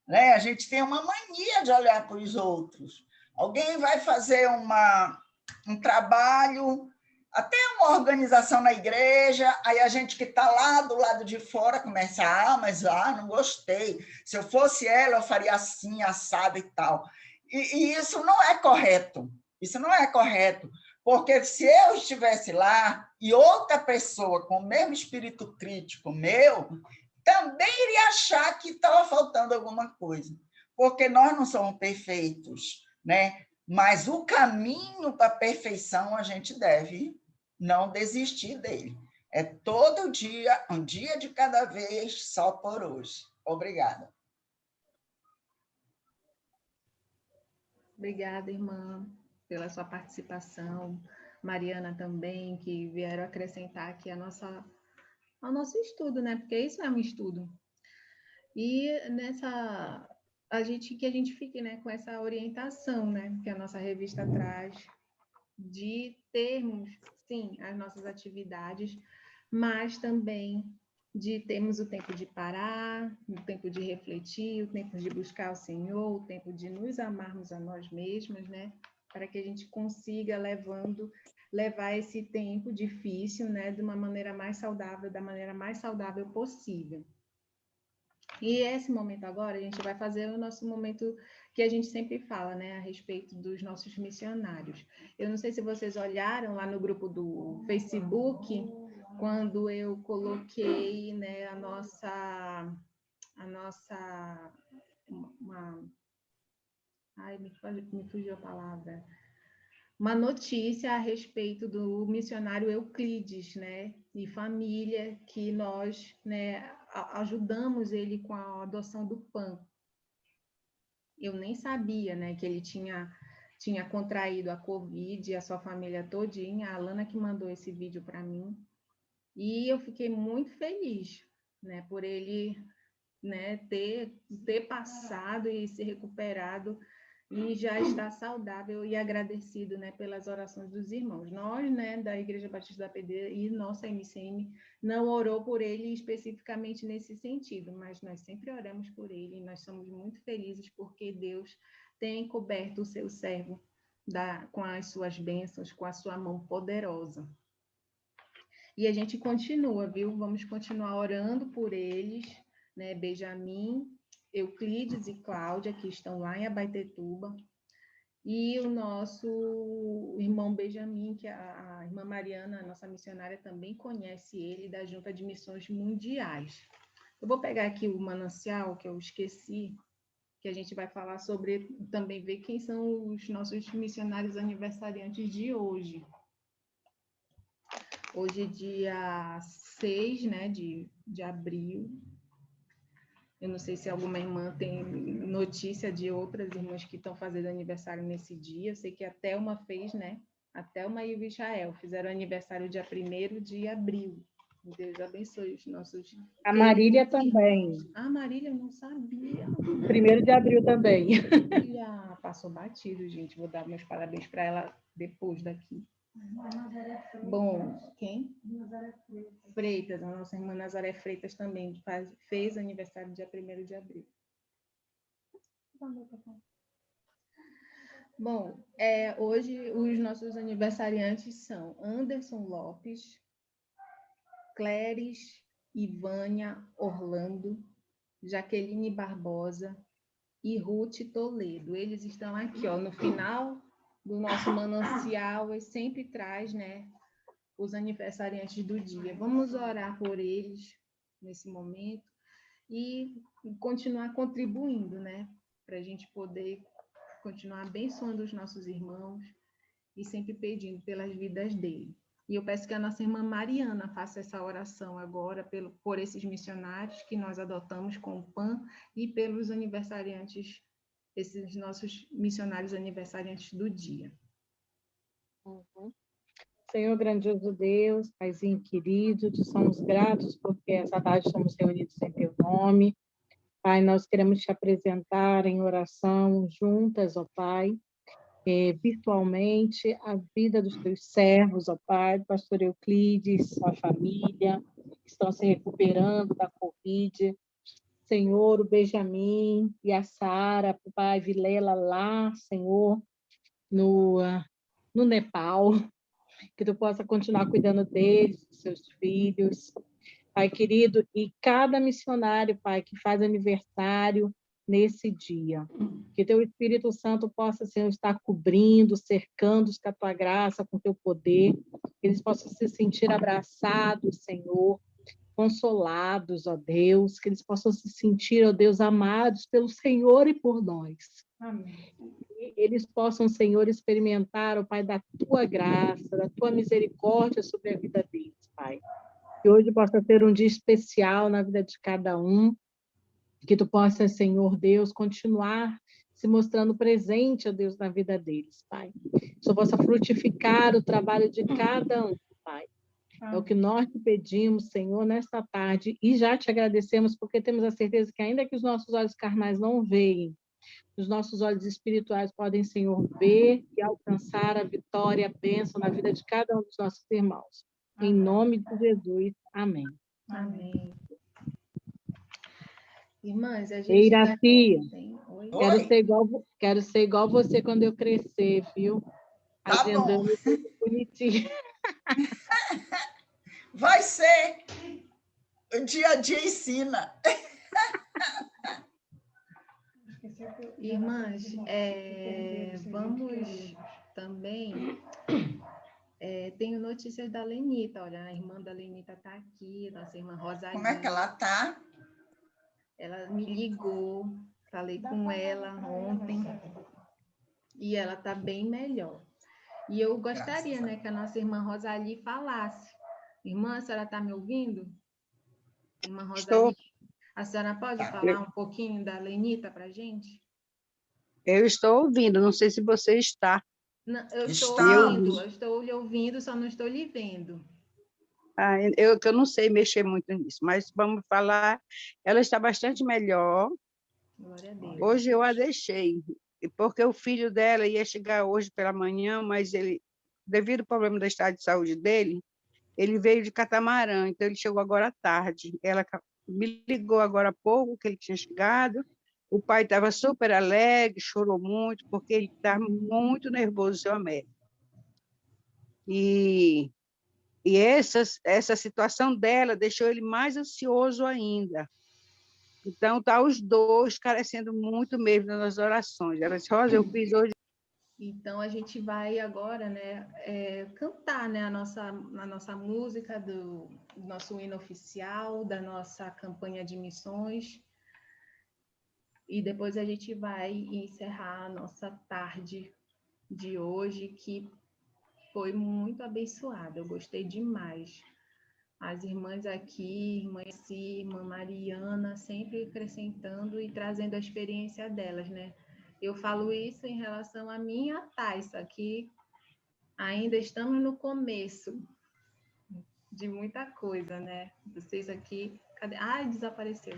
Né? A gente tem uma mania de olhar para os outros. Alguém vai fazer um trabalho, até uma organização na igreja, aí a gente que está lá do lado de fora começa, mas não gostei. Se eu fosse ela, eu faria assim, assado e tal. E isso não é correto. Isso não é correto. Porque se eu estivesse lá e outra pessoa com o mesmo espírito crítico meu, também iria achar que estava faltando alguma coisa. Porque nós não somos perfeitos, né? Mas o caminho para a perfeição a gente deve não desistir dele. É todo dia, um dia de cada vez, só por hoje. Obrigada. Obrigada, irmã, pela sua participação. Mariana também, que vieram acrescentar aqui ao nosso estudo, né? Porque isso é um estudo. E que a gente fique, né, com essa orientação, né, que a nossa revista traz, de termos, sim, as nossas atividades, mas também de termos o tempo de parar, o tempo de refletir, o tempo de buscar o Senhor, o tempo de nos amarmos a nós mesmos, né, para que a gente consiga levando levar esse tempo difícil, né, de uma maneira mais saudável, da maneira mais saudável possível. E esse momento agora, a gente vai fazer o nosso momento que a gente sempre fala, né, a respeito dos nossos missionários. Eu não sei se vocês olharam lá no grupo do Facebook, quando eu coloquei, né, me fugiu a palavra. Uma notícia a respeito do missionário Euclides, né, e família, que nós, né, ajudamos ele com a adoção do PAN. Eu nem sabia, né, que ele tinha contraído a Covid, a sua família todinha, a Alana que mandou esse vídeo para mim, e eu fiquei muito feliz, né, por ele, né, ter passado e se recuperado e já está saudável e agradecido, né, pelas orações dos irmãos. Nós, né, da Igreja Batista da Pedreira e nossa MCM, não orou por ele especificamente nesse sentido, mas nós sempre oramos por ele e nós somos muito felizes porque Deus tem coberto o seu servo com as suas bênçãos, com a sua mão poderosa. E a gente continua, viu? Vamos continuar orando por eles, né, Benjamin, Euclides e Cláudia, que estão lá em Abaetetuba, e o nosso irmão Benjamin, que a irmã Mariana, a nossa missionária, também conhece ele, da Junta de Missões Mundiais. Eu vou pegar aqui o manancial, que eu esqueci, que a gente vai falar sobre, também ver quem são os nossos missionários aniversariantes de hoje. Hoje é dia 6, né, de abril. Eu não sei se alguma irmã tem notícia de outras irmãs que estão fazendo aniversário nesse dia. Eu sei que a Thelma fez, né? A Thelma e o Michael fizeram aniversário dia 1º de abril. Deus abençoe os nossos... A Marília também. Ah, Marília, eu não sabia. 1º de abril também. Já passou batido, gente. Vou dar meus parabéns para ela depois daqui. Bom, quem? Freitas, a nossa irmã Nazaré Freitas também fez aniversário dia 1º de abril. Bom, hoje os nossos aniversariantes são Anderson Lopes, Cléris, Ivânia Orlando, Jaqueline Barbosa e Ruth Toledo. Eles estão aqui, ó, no final do nosso manancial, e sempre traz, né, os aniversariantes do dia. Vamos orar por eles nesse momento e continuar contribuindo, né, para a gente poder continuar abençoando os nossos irmãos e sempre pedindo pelas vidas dele. E eu peço que a nossa irmã Mariana faça essa oração agora por esses missionários que nós adotamos com o PAN e pelos aniversariantes, esses nossos missionários aniversariantes do dia. Uhum. Senhor grandioso Deus, Paizinho querido, te somos gratos porque essa tarde estamos reunidos em teu nome. Pai, nós queremos te apresentar em oração juntas, ó Pai, virtualmente, a vida dos teus servos, ó Pai, pastor Euclides, sua família, que estão se recuperando da Covid. Senhor, o Benjamin e a Sara, Pai, Vilela lá, Senhor, no Nepal, que tu possa continuar cuidando deles, dos seus filhos, Pai querido, e cada missionário, Pai, que faz aniversário nesse dia, que teu Espírito Santo possa, Senhor, estar cobrindo, cercando-os com a tua graça, com o teu poder, que eles possam se sentir abraçados, Senhor, consolados, ó Deus, que eles possam se sentir, ó Deus, amados pelo Senhor e por nós. Amém. Que eles possam, Senhor, experimentar, ó Pai, da tua graça, da tua misericórdia sobre a vida deles, Pai. Que hoje possa ser um dia especial na vida de cada um, que tu possa, Senhor Deus, continuar se mostrando presente, ó Deus, na vida deles, Pai. Que tu possa frutificar o trabalho de cada um, Pai. É o que nós te pedimos, Senhor, nesta tarde, e já te agradecemos, porque temos a certeza que ainda que os nossos olhos carnais não veem, os nossos olhos espirituais podem, Senhor, ver e alcançar a vitória, a bênção na vida de cada um dos nossos irmãos. Em nome de Jesus, amém. Amém. Irmãs, a gente... Ei, Iraci, Oi? quero ser igual você quando eu crescer, viu? Tá Agendando bom. bonitinho. Vai ser. O dia a dia ensina. Irmãs, vamos também... tenho notícias da Lenita. Olha, a irmã da Lenita está aqui, nossa irmã Rosalie. Como é que ela está? Ela me ligou, falei com ela ontem, e ela está bem melhor. E eu gostaria, né, que a nossa irmã Rosalie falasse. Irmã, a senhora está me ouvindo? Irmã Rosalie, Estou. a senhora pode falar um pouquinho da Lenita para a gente? Eu estou ouvindo, não sei se você está. Não, eu estou lhe ouvindo, só não estou lhe vendo. Eu não sei mexer muito nisso, mas vamos falar. Ela está bastante melhor. Glória a Deus. Hoje eu a deixei, porque o filho dela ia chegar hoje pela manhã, mas ele, devido ao problema do estado de saúde dele, ele veio de catamarã, então ele chegou agora à tarde. Ela me ligou agora há pouco que ele tinha chegado. O pai estava super alegre, chorou muito, porque ele está muito nervoso, seu Américo. E essa situação dela deixou ele mais ansioso ainda. Então, tá os dois carecendo muito mesmo das orações. Ela disse, Rosa, eu fiz hoje. Então, a gente vai agora, né, cantar, né, a nossa música do nosso hino oficial, da nossa campanha de missões. E depois a gente vai encerrar a nossa tarde de hoje, que foi muito abençoada. Eu gostei demais. As irmãs aqui, irmã Essi, irmã Mariana, sempre acrescentando e trazendo a experiência delas, né? Eu falo isso em relação a mim e a Thaisa, que ainda estamos no começo de muita coisa, né? Vocês aqui... Cadê? Ai, desapareceu.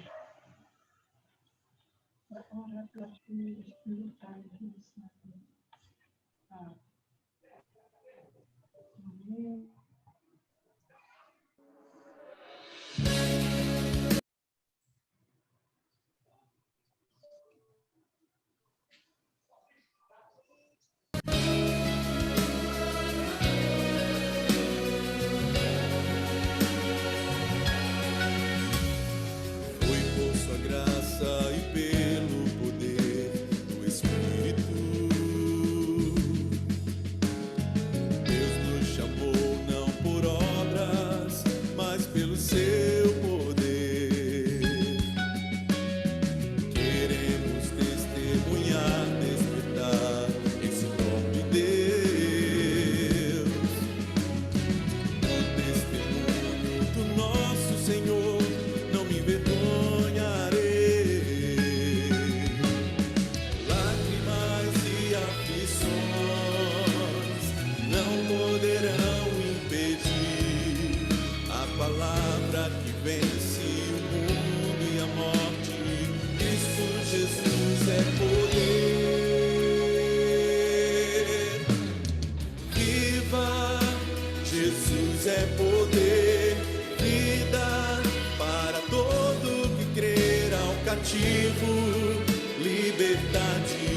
Liberdade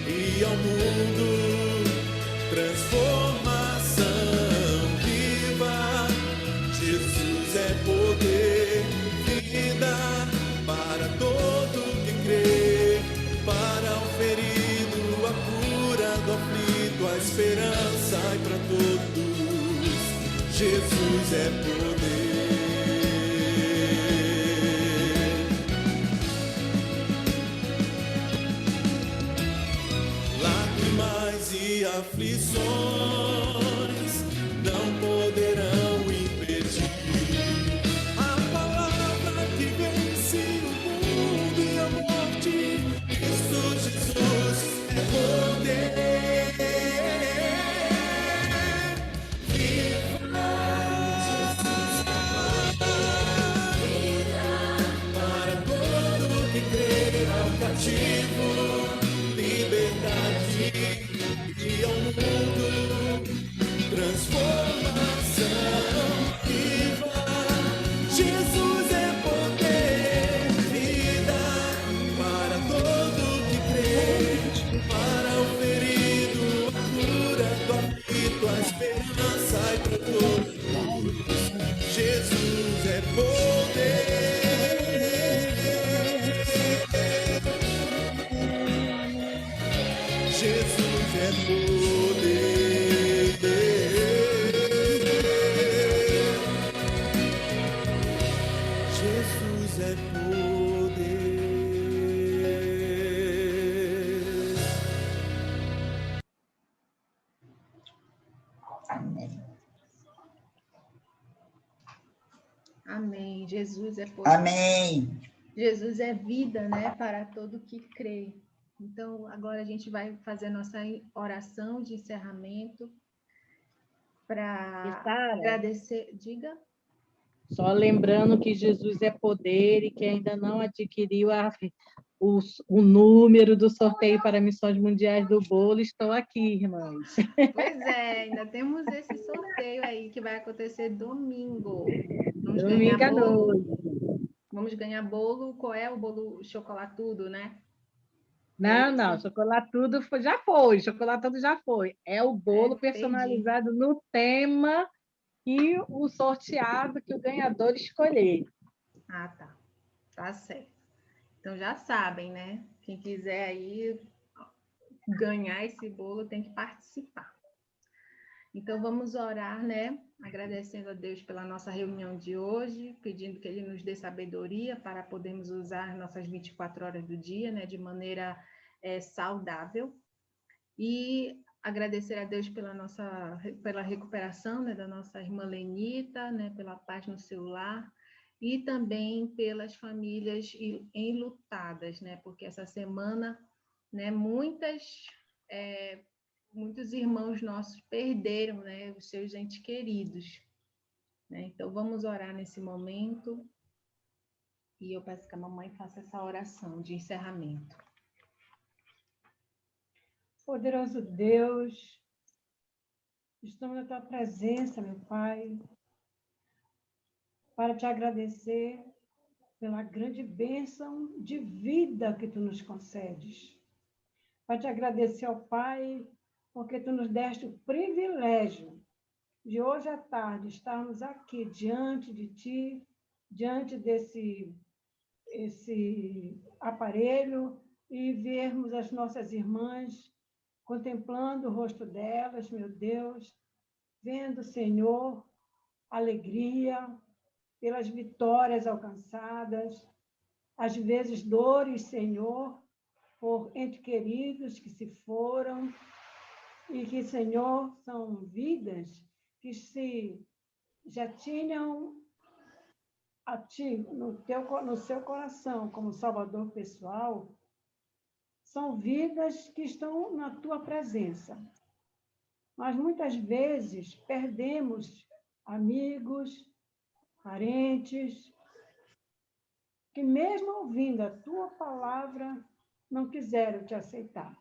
e ao mundo transformação. Viva, Jesus é poder, vida para todo que crê, para o ferido, a cura do aflito, a esperança e para todos. Jesus é poder. Aflições não poderão impedir a palavra que vence o mundo e a morte. Cristo Jesus é poder. Viva Jesus para todo que crê ao cativo, liberdade e ao mundo, transformação. Viva, Jesus é poder, vida para todo que crê, para o ferido, a cura do aflito, a esperança. Amém. Jesus é poder. Amém. Jesus é vida, né, para todo que crê. Então, agora a gente vai fazer a nossa oração de encerramento para agradecer. Diga. Só lembrando que Jesus é poder e que ainda não adquiriu o número do sorteio para Missões Mundiais do Bolo, estou aqui, irmãs. Pois é, ainda temos esse sorteio aí que vai acontecer domingo. Vamos Domingo ganhar à bolo. noite. Vamos ganhar bolo. Qual é o bolo chocolatudo, né? Não, chocolatudo já foi, chocolatudo já foi. É o bolo personalizado no tema e o sorteado que o ganhador escolher. Ah, tá. Tá certo. Então já sabem, né? Quem quiser aí ganhar esse bolo tem que participar. Então vamos orar, né? Agradecendo a Deus pela nossa reunião de hoje, pedindo que Ele nos dê sabedoria para podermos usar nossas 24 horas do dia, né? De maneira saudável. E agradecer a Deus pela recuperação, né? Da nossa irmã Lenita, né? Pela paz no seu lar. E também pelas famílias enlutadas, né? Porque essa semana, né, muitos irmãos nossos perderam, né, os seus entes queridos. Né? Então, vamos orar nesse momento. E eu peço que a mamãe faça essa oração de encerramento. Poderoso Deus, estamos na tua presença, meu Pai, para te agradecer pela grande bênção de vida que tu nos concedes. Para te agradecer, ó Pai, porque tu nos deste o privilégio de hoje à tarde estarmos aqui diante de ti, diante desse aparelho e vermos as nossas irmãs, contemplando o rosto delas, meu Deus, vendo, Senhor, alegria pelas vitórias alcançadas, às vezes dores, Senhor, por entes queridos que se foram e que, Senhor, são vidas que já tinham a Ti no seu coração como Salvador pessoal, são vidas que estão na Tua presença. Mas muitas vezes perdemos amigos, parentes, que mesmo ouvindo a Tua palavra, não quiseram te aceitar.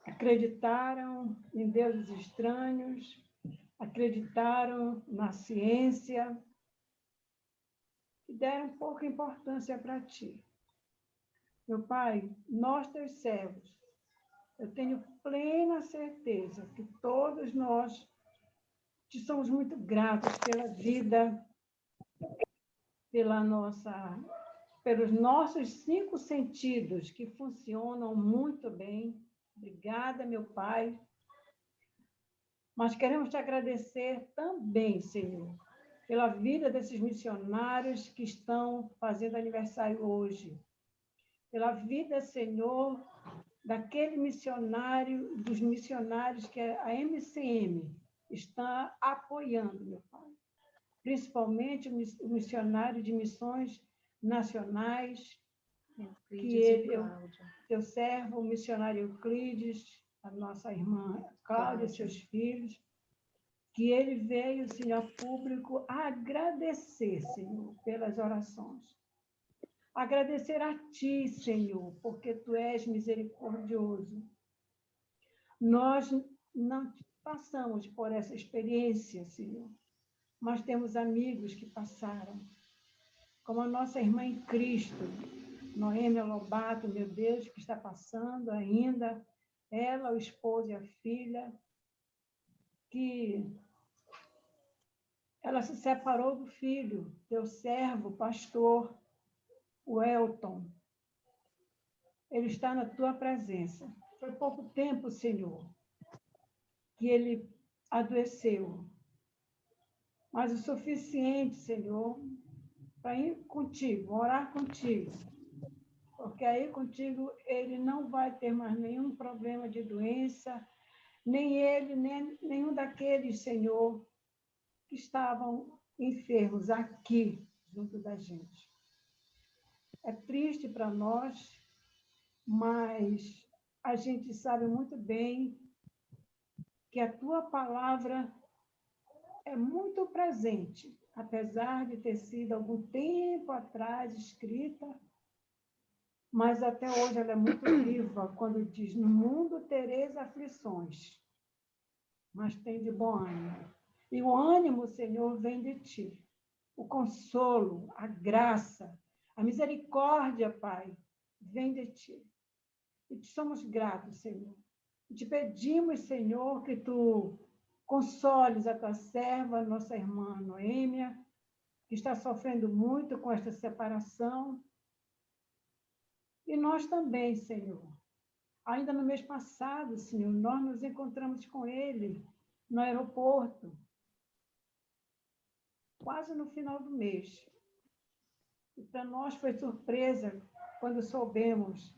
Acreditaram em deuses estranhos, acreditaram na ciência e deram pouca importância para ti. Meu Pai, nós, teus servos, eu tenho plena certeza que todos nós te somos muito gratos pela vida, pelos nossos 5 sentidos que funcionam muito bem. Obrigada, meu Pai. Mas queremos te agradecer também, Senhor, pela vida desses missionários que estão fazendo aniversário hoje. Pela vida, Senhor, dos missionários que a MCM está apoiando, meu Pai. Principalmente o missionário de missões nacionais, teu servo, o missionário Euclides, a nossa irmã Cláudia, seus filhos, que ele veio, Senhor, público, agradecer, Senhor, pelas orações. Agradecer a Ti, Senhor, porque Tu és misericordioso. Nós não passamos por essa experiência, Senhor, mas temos amigos que passaram, como a nossa irmã em Cristo, Noêmia Lobato, meu Deus, que está passando ainda, ela, o esposo e a filha, que ela se separou do filho, teu servo, pastor, o Elton. Ele está na tua presença. Foi pouco tempo, Senhor, que ele adoeceu, mas o suficiente, Senhor, para ir contigo, orar contigo, porque aí contigo ele não vai ter mais nenhum problema de doença, nem ele, nem nenhum daqueles, Senhor, que estavam enfermos aqui, junto da gente. É triste para nós, mas a gente sabe muito bem que a tua palavra é muito presente, apesar de ter sido algum tempo atrás escrita, mas até hoje ela é muito viva, quando diz: no mundo tereis aflições, mas tem de bom ânimo. E o ânimo, Senhor, vem de ti. O consolo, a graça, a misericórdia, Pai, vem de ti. E te somos gratos, Senhor. E te pedimos, Senhor, que tu consoles a tua serva, nossa irmã Noêmia, que está sofrendo muito com esta separação. E nós também, Senhor. Ainda no mês passado, Senhor, nós nos encontramos com ele no aeroporto, quase no final do mês. E para nós foi surpresa quando soubemos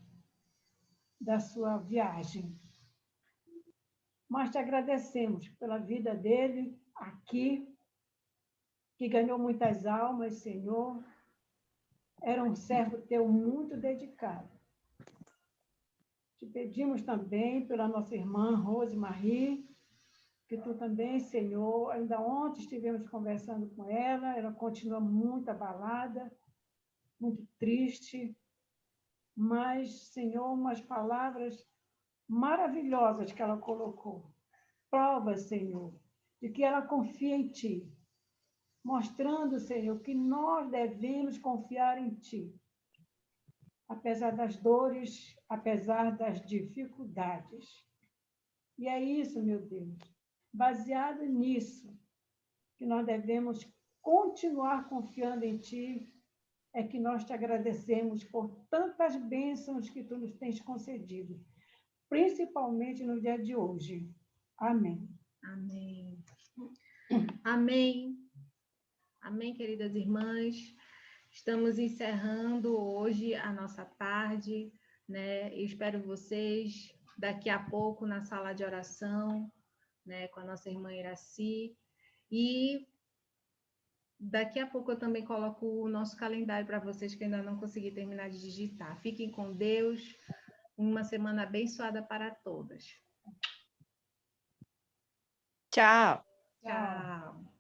da sua viagem. Mas te agradecemos pela vida dele aqui, que ganhou muitas almas, Senhor. Era um servo teu muito dedicado. Te pedimos também pela nossa irmã Rose Marie, que tu também, Senhor, ainda ontem estivemos conversando com ela continua muito abalada, muito triste, mas, Senhor, umas palavras maravilhosas que ela colocou. Prova, Senhor, de que ela confia em ti, mostrando, Senhor, que nós devemos confiar em ti, apesar das dores, apesar das dificuldades. E é isso, meu Deus, baseado nisso, que nós devemos continuar confiando em ti, é que nós te agradecemos por tantas bênçãos que tu nos tens concedido, principalmente no dia de hoje. Amém. Amém. Amém. Amém, queridas irmãs. Estamos encerrando hoje a nossa tarde, né? Eu espero vocês daqui a pouco na sala de oração, né, com a nossa irmã Iraci. E daqui a pouco eu também coloco o nosso calendário para vocês que ainda não consegui terminar de digitar. Fiquem com Deus. Uma semana abençoada para todas. Tchau. Tchau.